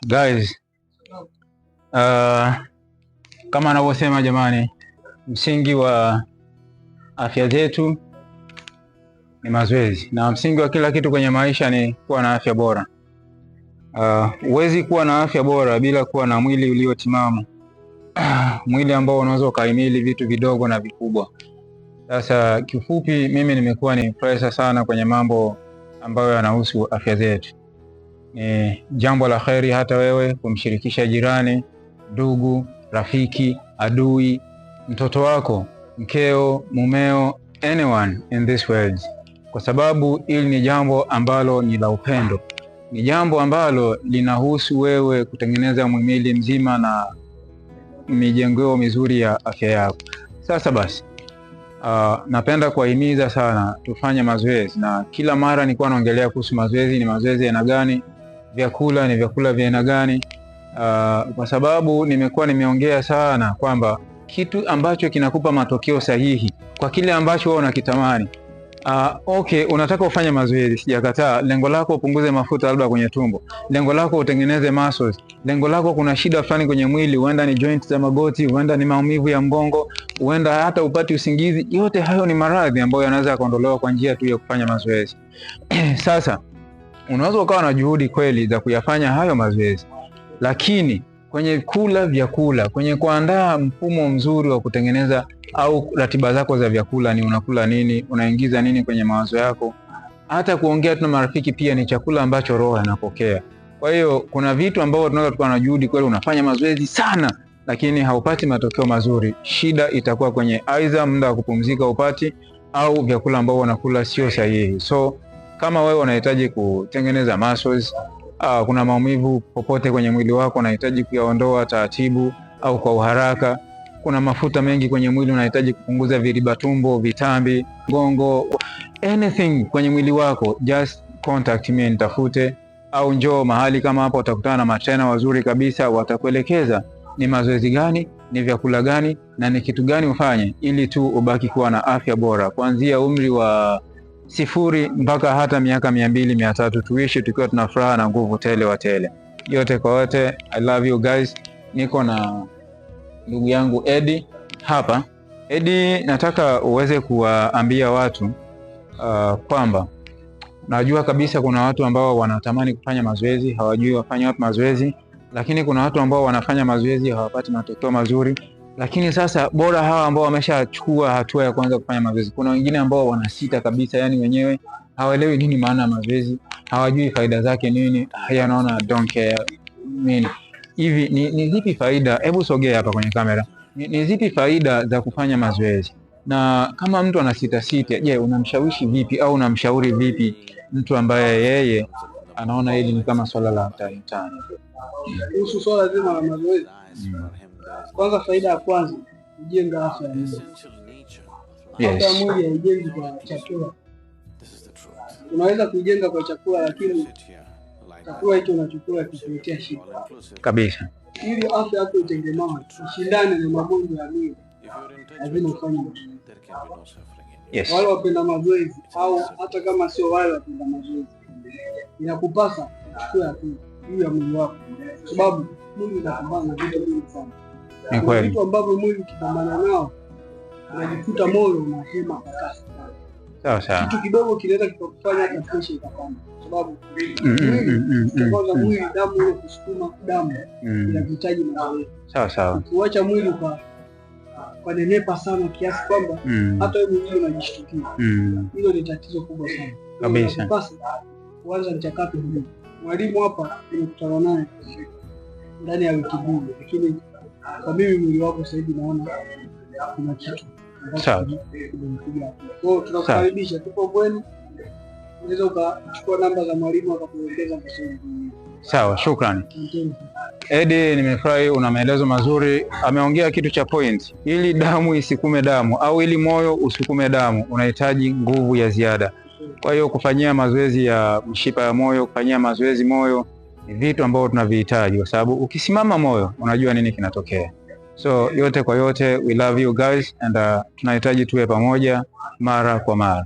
Guys, kama anavyosema jamani, msingi wa afya zetu ni mazoezi, na msingi wa kila kitu kwenye maisha ni kuwa na afya bora. Huwezi kuwa na afya bora bila kuwa na mwili uliotimamu, mwili ambao unaweza ukahimili vitu vidogo na vikubwa. Sasa kifupi, mimi nimekuwa ni pressure sana kwenye mambo ambayo yanahusu afya zetu. Ni jambo la kheri hata wewe kumshirikisha jirani, ndugu, rafiki, adui, mtoto wako, mkeo, mumeo, anyone in this world, kwa sababu hili ni jambo ambalo ni la upendo. Ni jambo ambalo linahusu wewe kutengeneza mwili mzima na mijengeo mizuri ya afya yako. Sasa basi, napenda kuwahimiza sana tufanye mazoezi, na kila mara nilikuwa naongelea kuhusu mazoezi. Ni mazoezi ya aina gani? Vyakula ni vyakula vya aina gani? Kwa sababu nimekuwa nimeongea sana kwamba kitu ambacho kinakupa matokeo sahihi kwa kile ambacho wewe unakitamani. Okay, unataka ufanye mazoezi, sijakataa. Lengo lako upunguze mafuta labda kwenye tumbo, lengo lako utengeneze muscles, lengo lako kuna shida fulani kwenye mwili, huenda ni joint za magoti, huenda ni maumivu ya mgongo, huenda hata upati usingizi. Yote hayo ni maradhi ambayo yanaweza kuondolewa kwa njia tu ya kufanya mazoezi. Sasa unaweza ukawa na juhudi kweli za kuyafanya hayo mazoezi, lakini kwenye kula vyakula, kwenye kuandaa mfumo mzuri wa kutengeneza au ratiba zako za vyakula, ni unakula nini, unaingiza nini kwenye mawazo yako. Hata kuongea tu na marafiki pia ni chakula ambacho roho inapokea. Kwa hiyo kuna vitu ambavyo tunaweza tukawa na juhudi kweli, unafanya mazoezi sana lakini haupati matokeo mazuri. Shida itakuwa kwenye aidha muda wa kupumzika upati, au vyakula ambavyo unakula sio sahihi. So kama wewe unahitaji kutengeneza muscles, kuna maumivu popote kwenye mwili wako unahitaji kuyaondoa taratibu au kwa uharaka, kuna mafuta mengi kwenye mwili unahitaji kupunguza, viriba tumbo, vitambi, gongo, anything kwenye mwili wako, just contact me, nitafute au njoo mahali kama hapa. Utakutana na matrena wazuri kabisa, watakuelekeza ni mazoezi gani, ni vyakula gani na ni kitu gani ufanye ili tu ubaki kuwa na afya bora, kuanzia umri wa 0 mpaka hata miaka 200, 300, tuishi tukiwa tuna furaha na nguvu tele wa tele. Yote kwa wote, I love you guys. Niko na ndugu yangu Eddie hapa. Eddie, nataka uweze kuwaambia watu kwamba najua kabisa kuna watu ambao wanatamani kufanya mazoezi, hawajui wafanye wapi mazoezi, lakini kuna watu ambao wanafanya mazoezi hawapati matokeo mazuri. Lakini sasa bora hawa ambao wameshachukua hatua ya kwanza kufanya mazoezi. Kuna wengine ambao wanasita kabisa, yani wenyewe hawaelewi nini maana ya mazoezi, hawajui faida zake nini, naona don't care mimi. Hivi ni zipi faida? Hebu sogea hapa kwenye kamera. Ni zipi faida za kufanya mazoezi? Na kama mtu anasita, je, unamshawishi vipi au unamshauri vipi mtu ambaye yeye anaona hili ni kama swala la mtaani? Kuhusu swala zima la mazoezi, kwanza faida ya kwanza, kujenga afya ya mwili. Afya ya mwili haijengi kwa chakula. Unaweza kujenga kwa chakula, lakini chakula hicho unachokula kikuletea shida kabisa. Ili afya yako itengemane, ushindane na magonjwa ya mwili, lazima ufanye mazoezi. Wale wapenda mazoezi au hata kama sio wale wapenda mazoezi, inakupasa kuchukua hatua juu ya mwili wako, kwa sababu mwili unapambana na vitu vingi sana. Ni kweli. Vitu ambavyo mwili ukipambana nao unajikuta moyo unahema kwa kasi. Sawa. Kitu kidogo kinaweza kukufanya hata presha ikapanda, kwa sababu kwanza mwili, damu ile kusukuma damu inahitaji mazoezi. Sawa. Ukiacha mwili kwa nenepa sana kiasi kwamba hata wewe mwenyewe unajishtukia. Hilo ni tatizo kubwa sana kabisa. Basi kuanza mchakato huu, mwalimu hapa nimekutana naye ndani ya wiki mbili, lakini kwa mimi mwili wako sasa hivi naona kuna kitu. Sawa. Kwa hiyo tunakukaribisha, tupo Bweni. Unaweza ukachukua namba za mwalimu akakuelekeza vizuri. Sawa, shukrani. Eddie, nimefurahi, una maelezo mazuri. Ameongea kitu cha point. Ili damu isikume damu au ili moyo usukume damu, unahitaji nguvu ya ziada. Kwa hiyo kufanyia mazoezi ya mshipa ya moyo, kufanyia mazoezi moyo ni vitu ambavyo tunavihitaji, kwa sababu ukisimama moyo unajua nini kinatokea. So yote kwa yote, we love you guys, and tunahitaji tuwe pamoja mara kwa mara.